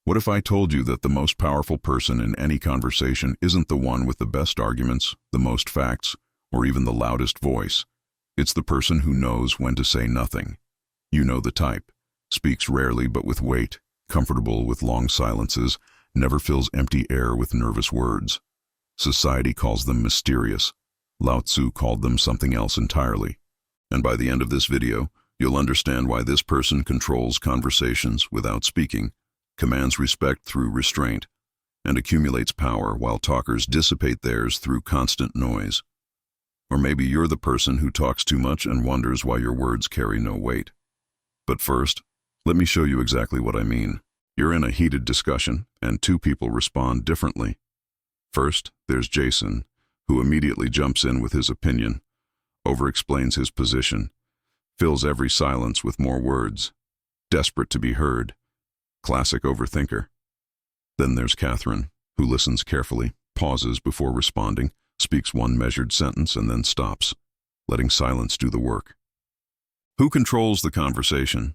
What if I told you that the most powerful person in any conversation isn't the one with the best arguments, the most facts, or even the loudest voice? It's the person who knows when to say nothing. You know the type. Speaks rarely but with weight, comfortable with long silences, never fills empty air with nervous words. Society calls them mysterious. Lao Tzu called them something else entirely. And by the end of this video, you'll understand why this person controls conversations without speaking, commands respect through restraint, and accumulates power while talkers dissipate theirs through constant noise. Or maybe you're the person who talks too much and wonders why your words carry no weight. But first, let me show you exactly what I mean. You're in a heated discussion, and two people respond differently. First, there's Jason, who immediately jumps in with his opinion, over-explains his position, fills every silence with more words, desperate to be heard. Classic overthinker. Then there's Catherine, who listens carefully, pauses before responding, speaks one measured sentence and then stops, letting silence do the work. Who controls the conversation?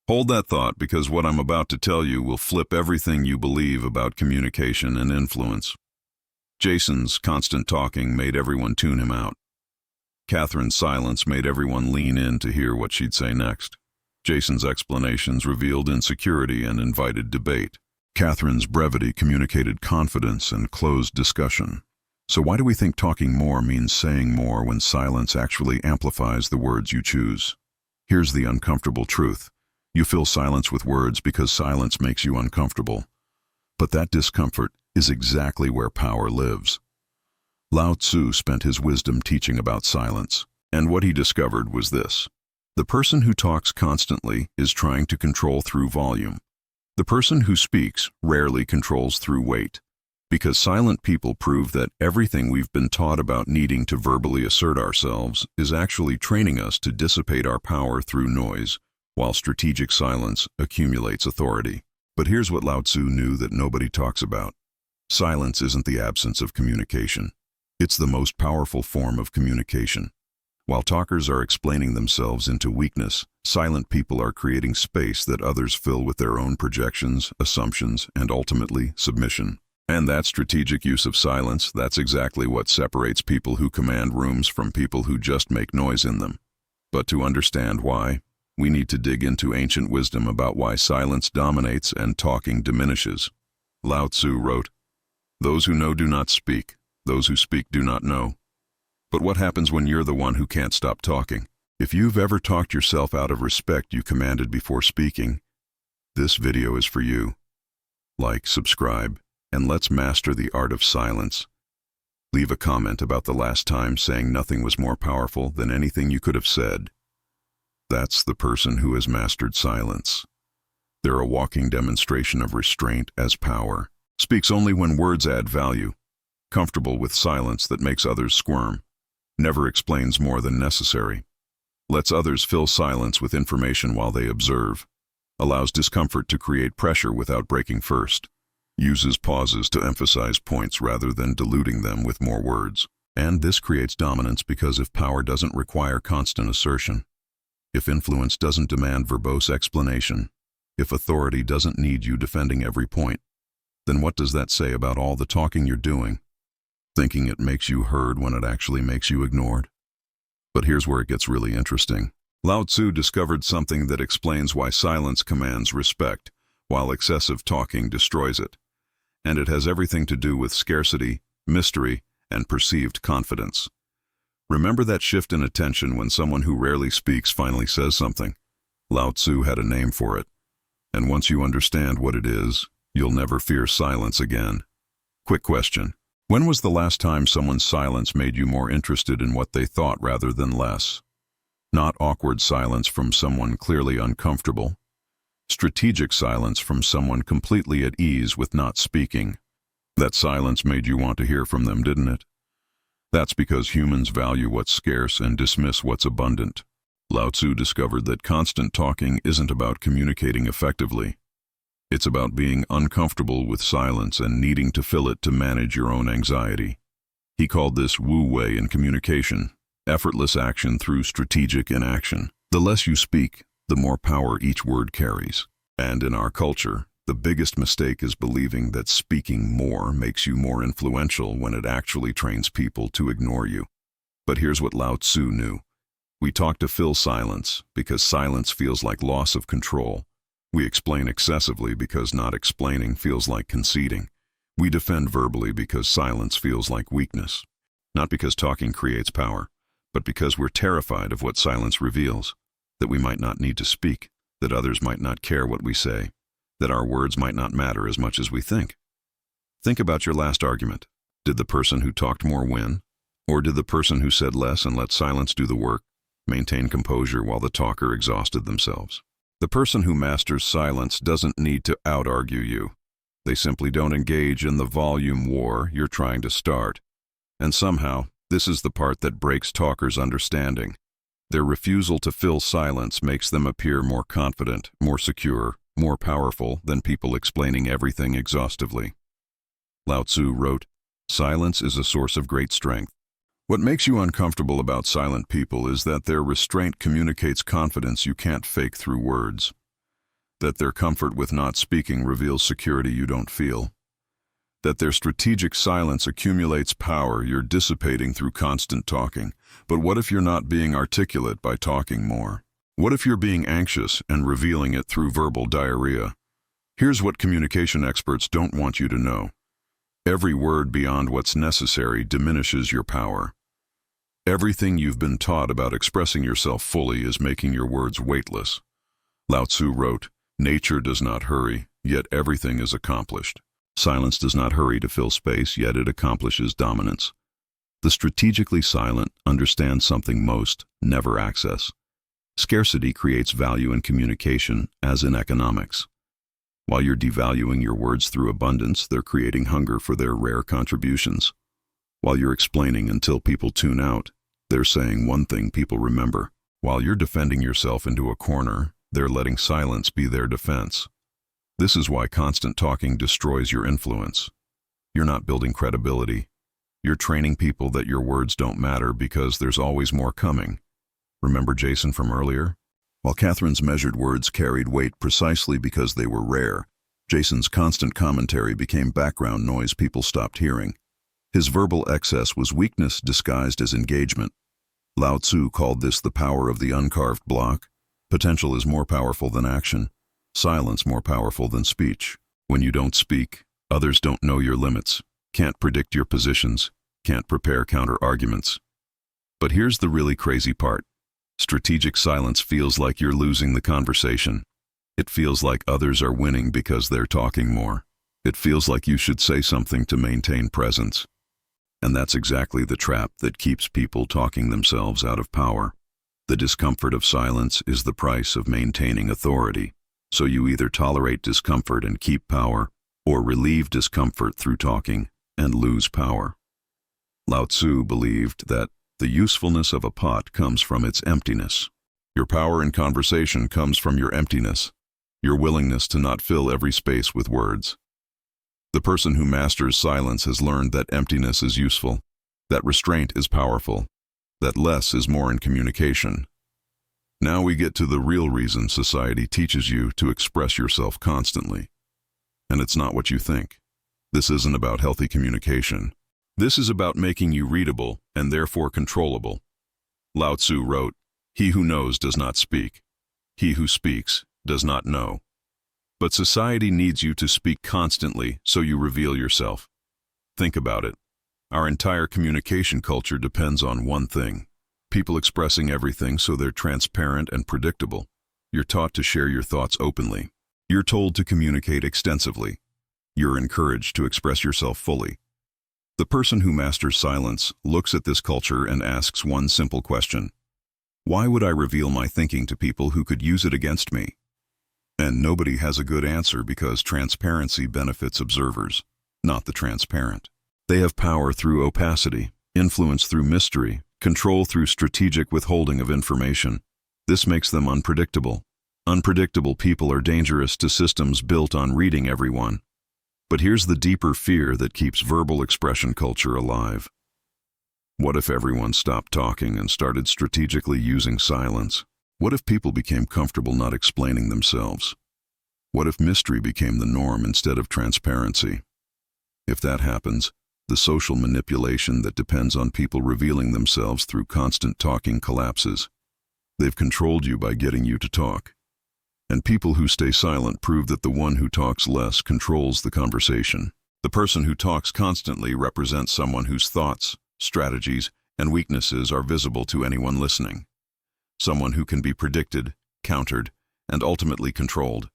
Hold that thought, because what I'm about to tell you will flip everything you believe about communication and influence. Jason's constant talking made everyone tune him out. Catherine's silence made everyone lean in to hear what she'd say next. Jason's explanations revealed insecurity and invited debate. Catherine's brevity communicated confidence and closed discussion. So why do we think talking more means saying more when silence actually amplifies the words you choose? Here's the uncomfortable truth. You fill silence with words because silence makes you uncomfortable. But that discomfort is exactly where power lives. Lao Tzu spent his wisdom teaching about silence, and what he discovered was this. The person who talks constantly is trying to control through volume. The person who speaks rarely controls through weight, because silent people prove that everything we've been taught about needing to verbally assert ourselves is actually training us to dissipate our power through noise, while strategic silence accumulates authority. But here's what Lao Tzu knew that nobody talks about. Silence isn't the absence of communication. It's the most powerful form of communication. While talkers are explaining themselves into weakness, silent people are creating space that others fill with their own projections, assumptions, and ultimately, submission. And that strategic use of silence, that's exactly what separates people who command rooms from people who just make noise in them. But to understand why, we need to dig into ancient wisdom about why silence dominates and talking diminishes. Lao Tzu wrote, "Those who know do not speak. Those who speak do not know." But what happens when you're the one who can't stop talking? If you've ever talked yourself out of respect you commanded before speaking, this video is for you. Like, subscribe, and let's master the art of silence. Leave a comment about the last time saying nothing was more powerful than anything you could have said. That's the person who has mastered silence. They're a walking demonstration of restraint as power. Speaks only when words add value. Comfortable with silence that makes others squirm. Never explains more than necessary. Lets others fill silence with information while they observe. Allows discomfort to create pressure without breaking first. Uses pauses to emphasize points rather than diluting them with more words. And this creates dominance because if power doesn't require constant assertion, if influence doesn't demand verbose explanation, if authority doesn't need you defending every point, then what does that say about all the talking you're doing? Thinking it makes you heard when it actually makes you ignored? But here's where it gets really interesting. Lao Tzu discovered something that explains why silence commands respect, while excessive talking destroys it. And it has everything to do with scarcity, mystery, and perceived confidence. Remember that shift in attention when someone who rarely speaks finally says something? Lao Tzu had a name for it. And once you understand what it is, you'll never fear silence again. Quick question. When was the last time someone's silence made you more interested in what they thought rather than less? Not awkward silence from someone clearly uncomfortable. Strategic silence from someone completely at ease with not speaking. That silence made you want to hear from them, didn't it? That's because humans value what's scarce and dismiss what's abundant. Lao Tzu discovered that constant talking isn't about communicating effectively. It's about being uncomfortable with silence and needing to fill it to manage your own anxiety. He called this Wu Wei in communication, effortless action through strategic inaction. The less you speak, the more power each word carries. And in our culture, The biggest mistake is believing that speaking more makes you more influential when it actually trains people to ignore you. But here's what Lao Tzu knew. We talk to fill silence because silence feels like loss of control. We explain excessively because not explaining feels like conceding. We defend verbally because silence feels like weakness. Not because talking creates power, but because we're terrified of what silence reveals, that we might not need to speak, that others might not care what we say, that our words might not matter as much as we think. Think about your last argument. Did the person who talked more win? Or did the person who said less and let silence do the work maintain composure while the talker exhausted themselves? The person who masters silence doesn't need to out-argue you. They simply don't engage in the volume war you're trying to start. And somehow, this is the part that breaks talkers' understanding. Their refusal to fill silence makes them appear more confident, more secure, more powerful than people explaining everything exhaustively. Lao Tzu wrote, "Silence is a source of great strength." What makes you uncomfortable about silent people is that their restraint communicates confidence you can't fake through words. That their comfort with not speaking reveals security you don't feel. That their strategic silence accumulates power you're dissipating through constant talking. But what if you're not being articulate by talking more? What if you're being anxious and revealing it through verbal diarrhea? Here's what communication experts don't want you to know. Every word beyond what's necessary diminishes your power. Everything you've been taught about expressing yourself fully is making your words weightless. Lao Tzu wrote, "Nature does not hurry, yet everything is accomplished. Silence does not hurry to fill space, yet it accomplishes dominance." The strategically silent understand something most never access. Scarcity creates value in communication, as in economics. While you're devaluing your words through abundance, they're creating hunger for their rare contributions. While you're explaining until people tune out, they're saying one thing people remember. While you're defending yourself into a corner, they're letting silence be their defense. This is why constant talking destroys your influence. You're not building credibility. You're training people that your words don't matter because there's always more coming. Remember Jason from earlier? While Catherine's measured words carried weight precisely because they were rare, Jason's constant commentary became background noise people stopped hearing. His verbal excess was weakness disguised as engagement. Lao Tzu called this the power of the uncarved block. Potential is more powerful than action. Silence more powerful than speech. When you don't speak, others don't know your limits, can't predict your positions, can't prepare counter-arguments. But here's the really crazy part. Strategic silence feels like you're losing the conversation. It feels like others are winning because they're talking more. It feels like you should say something to maintain presence. And that's exactly the trap that keeps people talking themselves out of power. The discomfort of silence is the price of maintaining authority. So you either tolerate discomfort and keep power, or relieve discomfort through talking and lose power. Lao Tzu believed that the usefulness of a pot comes from its emptiness. Your power in conversation comes from your emptiness, your willingness to not fill every space with words. The person who masters silence has learned that emptiness is useful, that restraint is powerful, that less is more in communication. Now we get to the real reason society teaches you to express yourself constantly. And it's not what you think. This isn't about healthy communication. This is about making you readable and therefore controllable. Lao Tzu wrote, "He who knows does not speak. He who speaks does not know." But society needs you to speak constantly so you reveal yourself. Think about it. Our entire communication culture depends on one thing. People expressing everything so they're transparent and predictable. You're taught to share your thoughts openly. You're told to communicate extensively. You're encouraged to express yourself fully. The person who masters silence looks at this culture and asks one simple question. Why would I reveal my thinking to people who could use it against me? And nobody has a good answer because transparency benefits observers, not the transparent. They have power through opacity, influence through mystery, control through strategic withholding of information. This makes them unpredictable. Unpredictable people are dangerous to systems built on reading everyone. But here's the deeper fear that keeps verbal expression culture alive. What if everyone stopped talking and started strategically using silence? What if people became comfortable not explaining themselves? What if mystery became the norm instead of transparency? If that happens, the social manipulation that depends on people revealing themselves through constant talking collapses. They've controlled you by getting you to talk. And people who stay silent prove that the one who talks less controls the conversation. The person who talks constantly represents someone whose thoughts, strategies, and weaknesses are visible to anyone listening. Someone who can be predicted, countered, and ultimately controlled.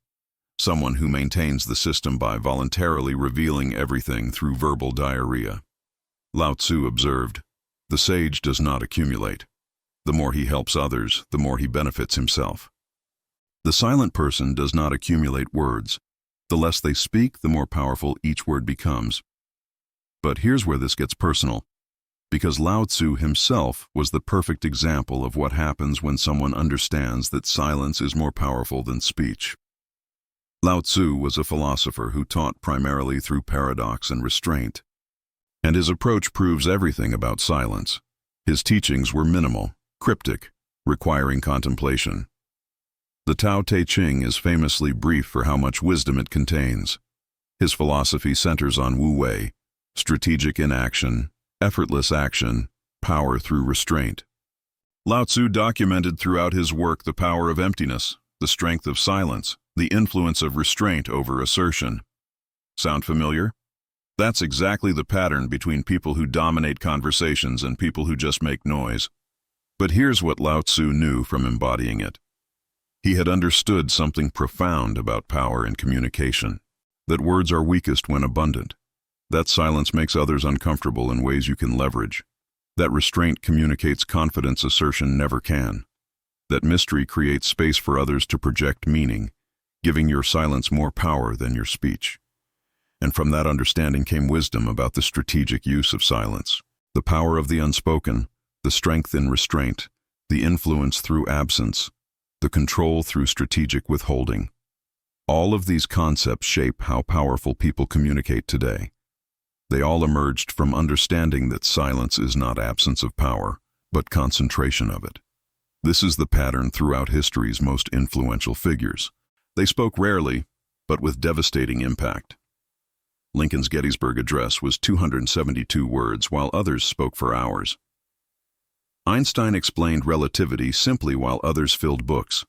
Someone who maintains the system by voluntarily revealing everything through verbal diarrhea. Lao Tzu observed, "The sage does not accumulate. The more he helps others, the more he benefits himself." The silent person does not accumulate words. The less they speak, the more powerful each word becomes. But here's where this gets personal, because Lao Tzu himself was the perfect example of what happens when someone understands that silence is more powerful than speech. Lao Tzu was a philosopher who taught primarily through paradox and restraint, and his approach proves everything about silence. His teachings were minimal, cryptic, requiring contemplation. The Tao Te Ching is famously brief for how much wisdom it contains. His philosophy centers on Wu Wei, strategic inaction, effortless action, power through restraint. Lao Tzu documented throughout his work the power of emptiness, the strength of silence, the influence of restraint over assertion. Sound familiar? That's exactly the pattern between people who dominate conversations and people who just make noise. But here's what Lao Tzu knew from embodying it. He had understood something profound about power and communication, that words are weakest when abundant, that silence makes others uncomfortable in ways you can leverage, that restraint communicates confidence assertion never can, that mystery creates space for others to project meaning, giving your silence more power than your speech. And from that understanding came wisdom about the strategic use of silence, the power of the unspoken, the strength in restraint, the influence through absence, the control through strategic withholding. All of these concepts shape how powerful people communicate today. They all emerged from understanding that silence is not absence of power, but concentration of it. This is the pattern throughout history's most influential figures. They spoke rarely, but with devastating impact. Lincoln's Gettysburg Address was 272 words, while others spoke for hours. Einstein explained relativity simply while others filled books.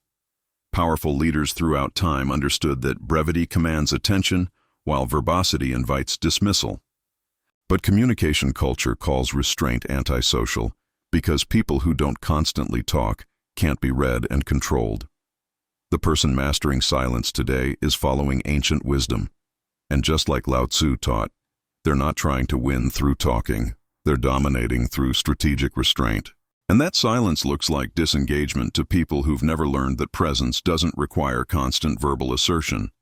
Powerful leaders throughout time understood that brevity commands attention, while verbosity invites dismissal. But communication culture calls restraint antisocial, because people who don't constantly talk can't be read and controlled. The person mastering silence today is following ancient wisdom. And just like Lao Tzu taught, they're not trying to win through talking, they're dominating through strategic restraint. And that silence looks like disengagement to people who've never learned that presence doesn't require constant verbal assertion.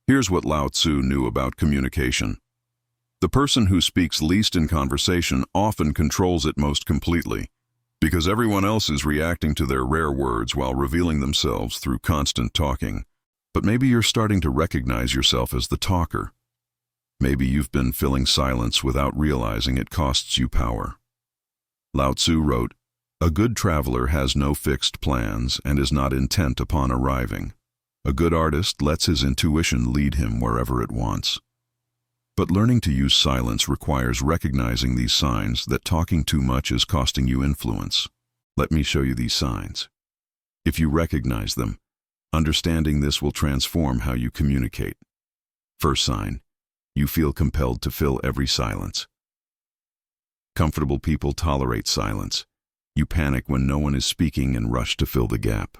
Here's what Lao Tzu knew about communication. The person who speaks least in conversation often controls it most completely, because everyone else is reacting to their rare words while revealing themselves through constant talking. But maybe you're starting to recognize yourself as the talker. Maybe you've been filling silence without realizing it costs you power. Lao Tzu wrote, "A good traveler has no fixed plans and is not intent upon arriving. A good artist lets his intuition lead him wherever it wants." But learning to use silence requires recognizing these signs that talking too much is costing you influence. Let me show you these signs. If you recognize them, understanding this will transform how you communicate. First sign, you feel compelled to fill every silence. Comfortable people tolerate silence. You panic when no one is speaking and rush to fill the gap.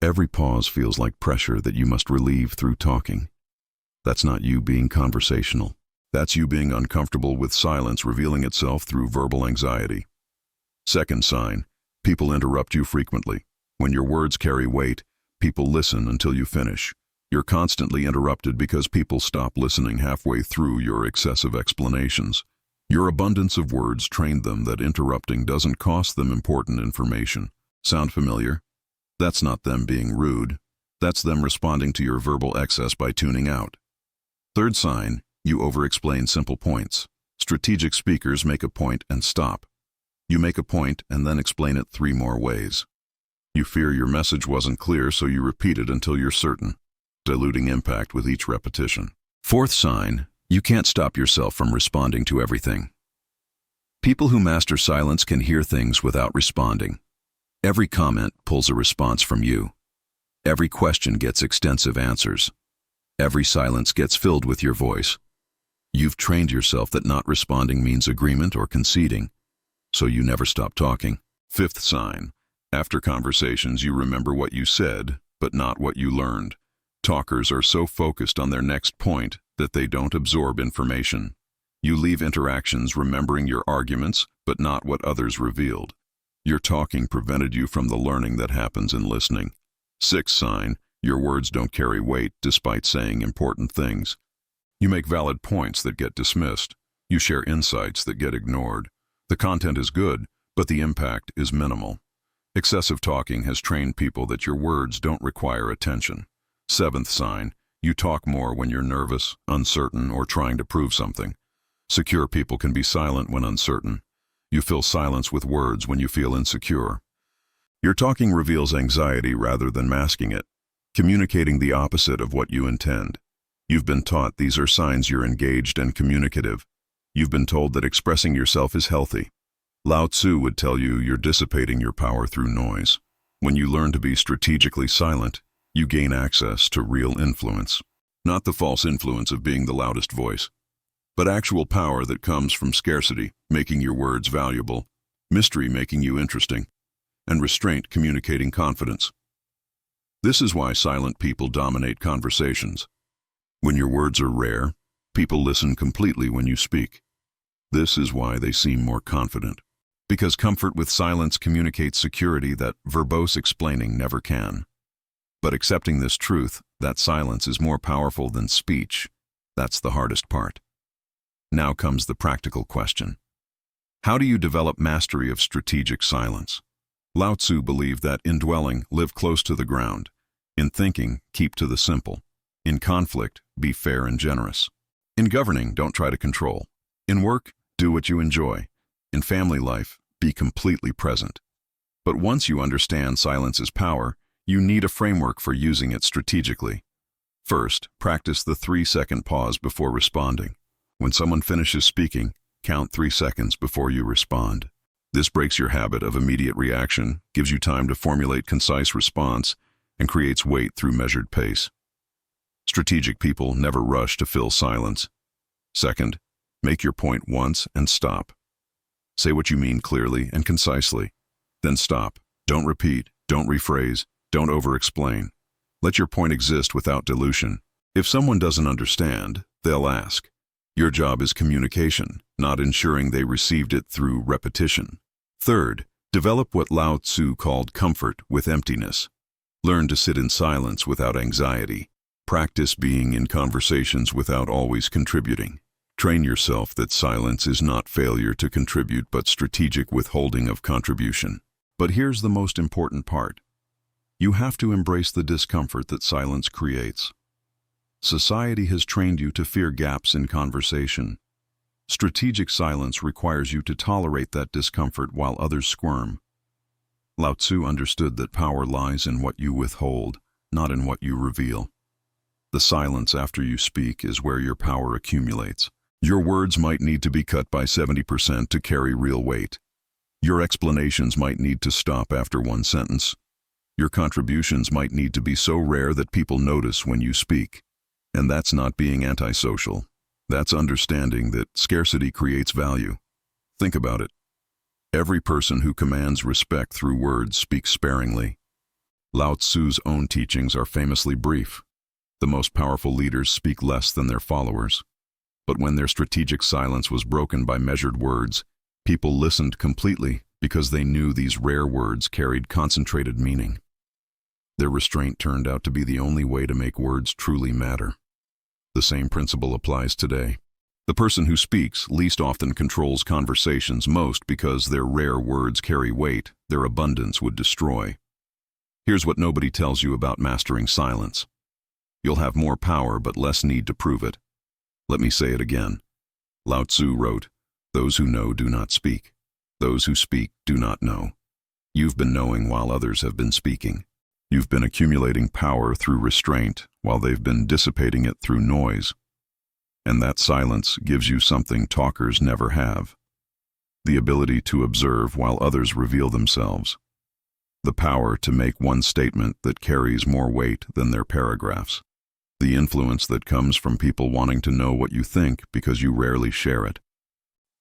Every pause feels like pressure that you must relieve through talking. That's not you being conversational. That's you being uncomfortable with silence revealing itself through verbal anxiety. Second sign, people interrupt you frequently. When your words carry weight, people listen until you finish. You're constantly interrupted because people stop listening halfway through your excessive explanations. Your abundance of words trained them that interrupting doesn't cost them important information. Sound familiar? That's not them being rude. That's them responding to your verbal excess by tuning out. Third sign, you over-explain simple points. Strategic speakers make a point and stop. You make a point and then explain it 3 more ways. You fear your message wasn't clear, so you repeat it until you're certain. diluting impact with each repetition. Fourth sign, you can't stop yourself from responding to everything. People who master silence can hear things without responding. Every comment pulls a response from you. Every question gets extensive answers. Every silence gets filled with your voice. You've trained yourself that not responding means agreement or conceding, so you never stop talking. Fifth sign, after conversations you remember what you said, but not what you learned. Talkers are so focused on their next point that they don't absorb information. You leave interactions remembering your arguments, but not what others revealed. Your talking prevented you from the learning that happens in listening. Sixth sign, your words don't carry weight despite saying important things. You make valid points that get dismissed. You share insights that get ignored. The content is good, but the impact is minimal. Excessive talking has trained people that your words don't require attention. Seventh sign, you talk more when you're nervous, uncertain, or trying to prove something. Secure people can be silent when uncertain. You fill silence with words when you feel insecure. Your talking reveals anxiety rather than masking it, communicating the opposite of what you intend. You've been taught these are signs you're engaged and communicative. You've been told that expressing yourself is healthy. Lao Tzu would tell you you're dissipating your power through noise. When you learn to be strategically silent, you gain access to real influence. Not the false influence of being the loudest voice, but actual power that comes from scarcity, making your words valuable, mystery making you interesting, and restraint communicating confidence. This is why silent people dominate conversations. When your words are rare, people listen completely when you speak. This is why they seem more confident. Because comfort with silence communicates security that verbose explaining never can. But accepting this truth, that silence is more powerful than speech, that's the hardest part. Now comes the practical question. How do you develop mastery of strategic silence? Lao Tzu believed that in dwelling, live close to the ground. In thinking, keep to the simple. In conflict, be fair and generous. In governing, don't try to control. In work, do what you enjoy. In family life, be completely present. But once you understand silence's power, you need a framework for using it strategically. First, practice the 3-second pause before responding. When someone finishes speaking, count 3 seconds before you respond. This breaks your habit of immediate reaction, gives you time to formulate concise response, and creates weight through measured pace. Strategic people never rush to fill silence. Second, make your point once and stop. Say what you mean clearly and concisely. Then stop. Don't repeat. Don't rephrase. Don't over-explain. Let your point exist without dilution. If someone doesn't understand, they'll ask. Your job is communication, not ensuring they received it through repetition. Third, develop what Lao Tzu called comfort with emptiness. Learn to sit in silence without anxiety. Practice being in conversations without always contributing. Train yourself that silence is not failure to contribute but strategic withholding of contribution. But here's the most important part. You have to embrace the discomfort that silence creates. Society has trained you to fear gaps in conversation. Strategic silence requires you to tolerate that discomfort while others squirm. Lao Tzu understood that power lies in what you withhold, not in what you reveal. The silence after you speak is where your power accumulates. Your words might need to be cut by 70% to carry real weight. Your explanations might need to stop after one sentence. Your contributions might need to be so rare that people notice when you speak. And that's not being antisocial. That's understanding that scarcity creates value. Think about it. Every person who commands respect through words speaks sparingly. Lao Tzu's own teachings are famously brief. The most powerful leaders speak less than their followers. But when their strategic silence was broken by measured words, people listened completely because they knew these rare words carried concentrated meaning. Their restraint turned out to be the only way to make words truly matter. The same principle applies today. The person who speaks least often controls conversations most because their rare words carry weight their abundance would destroy. Here's what nobody tells you about mastering silence. You'll have more power but less need to prove it. Let me say it again. Lao Tzu wrote, "Those who know do not speak. Those who speak do not know." You've been knowing while others have been speaking. You've been accumulating power through restraint while they've been dissipating it through noise. And that silence gives you something talkers never have: the ability to observe while others reveal themselves. The power to make one statement that carries more weight than their paragraphs. The influence that comes from people wanting to know what you think because you rarely share it.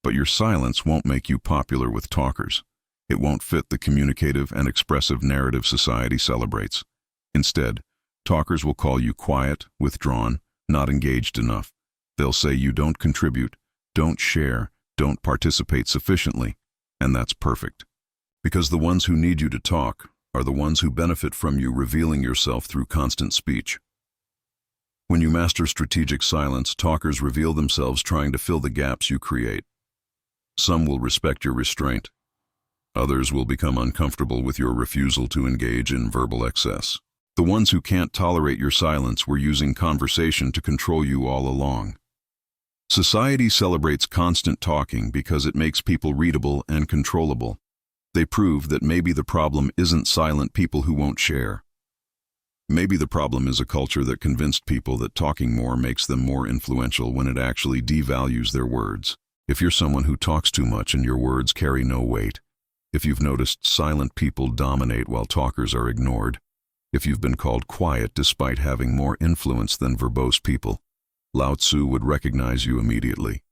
But your silence won't make you popular with talkers. It won't fit the communicative and expressive narrative society celebrates. Instead, talkers will call you quiet, withdrawn, not engaged enough. They'll say you don't contribute, don't share, don't participate sufficiently, and that's perfect. Because the ones who need you to talk are the ones who benefit from you revealing yourself through constant speech. When you master strategic silence, talkers reveal themselves trying to fill the gaps you create. Some will respect your restraint. Others will become uncomfortable with your refusal to engage in verbal excess. The ones who can't tolerate your silence were using conversation to control you all along. Society celebrates constant talking because it makes people readable and controllable. They prove that maybe the problem isn't silent people who won't share. Maybe the problem is a culture that convinced people that talking more makes them more influential when it actually devalues their words. If you're someone who talks too much and your words carry no weight, if you've noticed silent people dominate while talkers are ignored, if you've been called quiet despite having more influence than verbose people, Lao Tzu would recognize you immediately.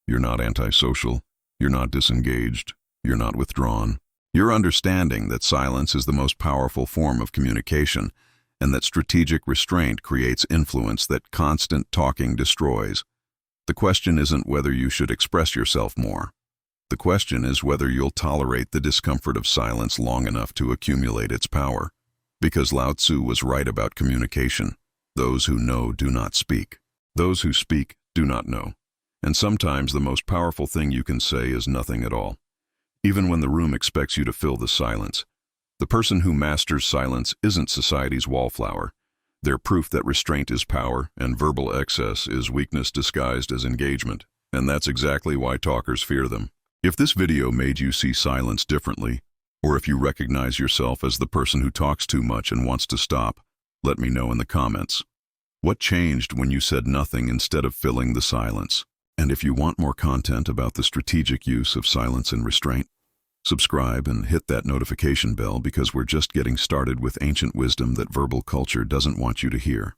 You're not antisocial, you're not disengaged, you're not withdrawn. You're understanding that silence is the most powerful form of communication, and that strategic restraint creates influence that constant talking destroys. The question isn't whether you should express yourself more. The question is whether you'll tolerate the discomfort of silence long enough to accumulate its power. Because Lao Tzu was right about communication. Those who know do not speak. Those who speak do not know. And sometimes the most powerful thing you can say is nothing at all. Even when the room expects you to fill the silence. The person who masters silence isn't society's wallflower. They're proof that restraint is power and verbal excess is weakness disguised as engagement. And that's exactly why talkers fear them. If this video made you see silence differently, or if you recognize yourself as the person who talks too much and wants to stop, let me know in the comments. What changed when you said nothing instead of filling the silence? And if you want more content about the strategic use of silence and restraint, subscribe and hit that notification bell because we're just getting started with ancient wisdom that verbal culture doesn't want you to hear.